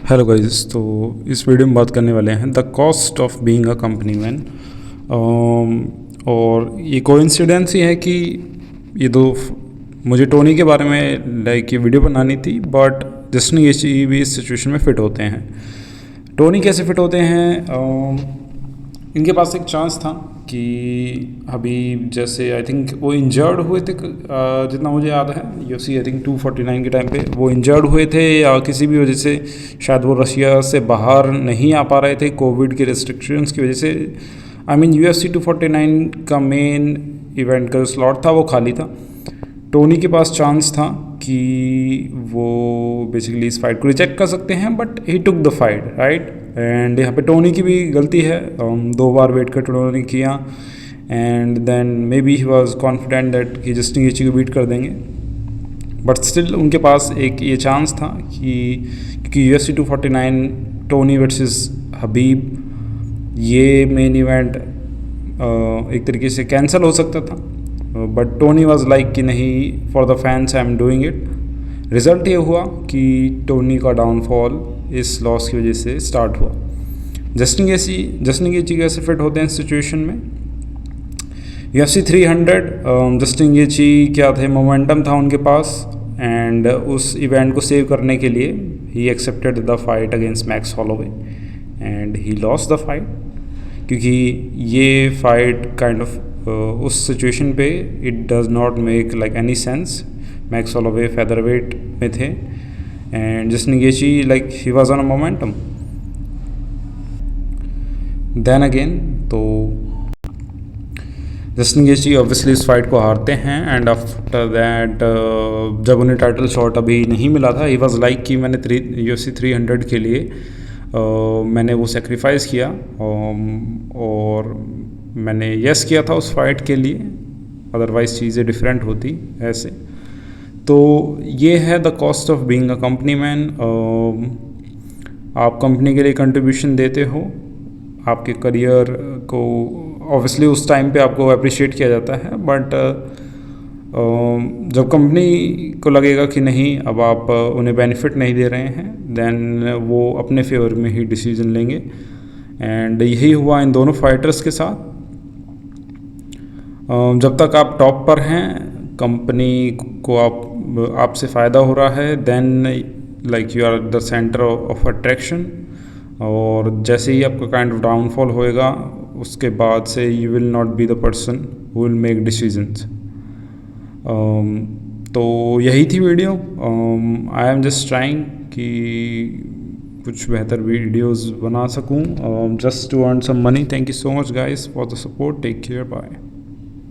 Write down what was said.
Hello guys. तो इस video में बात करने वाले हैं the cost of being a company man. और ये कोइंसिडेंस ही है कि ये दो मुझे टोनी के बारे में ये वीडियो बनानी थी, बट जस्टिन गेची भी इस सिचुएशन में फ़िट होते हैं। टोनी कैसे फ़िट होते हैं? इनके पास एक चांस था कि अभी जैसे आई थिंक वो इंजर्ड हुए थे, जितना मुझे याद है यूएफसी आई थिंक 249 के टाइम पे वो इंजर्ड हुए थे, या किसी भी वजह से शायद वो रशिया से बाहर नहीं आ पा रहे थे कोविड के रिस्ट्रिक्शंस की वजह से। आई मीन यूएफसी 249 का मेन इवेंट का स्लॉट था वो खाली था। टोनी के पास चांस था कि वो बेसिकली इस फाइट को रिजेक्ट कर सकते हैं, but he took the fight, right. And यहाँ पे टोनी की भी गलती है। 2 बार वेट कर टोनी ने किया, and then maybe he was confident that कि जस्टिन गेची को बीट कर देंगे, बट स्टिल उनके पास एक ये चांस था कि क्योंकि UFC 249 टोनी वर्सेस हबीब ये मेन इवेंट एक तरीके से कैंसिल हो सकता था, बट टोनी वाज लाइक कि नहीं, for the fans I am doing it. Result ये हुआ कि टोनी का डाउनफॉल इस लॉस की वजह से स्टार्ट हुआ। जस्टिन गेची कैसे फिट होते हैं इस सिचुएशन में? UFC 300 जस्टिन गेची क्या थे, मोमेंटम था उनके पास, एंड उस इवेंट को सेव करने के लिए he accepted the fight against Max Holloway and he lost the fight, क्योंकि ये फाइट काइंड ऑफ उस सिचुएशन पे it does not make like any sense. Max Holloway featherweight में थे and Justin Gaethje like he was on a momentum. Then again तो Justin Gaethje obviously इस fight को हारते हैं, एंड आफ्टर दैट जब उन्हें टाइटल शॉट अभी नहीं मिला था, ही वाज लाइक कि मैंने UFC 300 के लिए मैंने वो सेक्रीफाइस किया, और मैंने यस किया था उस फाइट के लिए, अदरवाइज़ चीज़ें डिफरेंट होती ऐसे। तो ये है the cost of being a company man. आप कंपनी के लिए कंट्रीब्यूशन देते हो, आपके करियर को ऑब्वियसली उस टाइम पे आपको अप्रिशिएट किया जाता है, बट जब कंपनी को लगेगा कि नहीं अब आप उन्हें बेनिफिट नहीं दे रहे हैं, देन वो अपने फेवर में ही डिसीजन लेंगे, एंड यही हुआ इन दोनों फाइटर्स के साथ। जब तक आप टॉप पर हैं, कंपनी को आपसे फ़ायदा हो रहा है, then like you are the centre of attraction, और जैसे ही आपका काइंड ऑफ डाउनफॉल होएगा उसके बाद से you will not be the person who will make decisions. तो यही थी video. I am just trying कि कुछ बेहतर वीडियोस बना सकूं, just to earn some money. Thank you so much guys for the support. Take care, bye.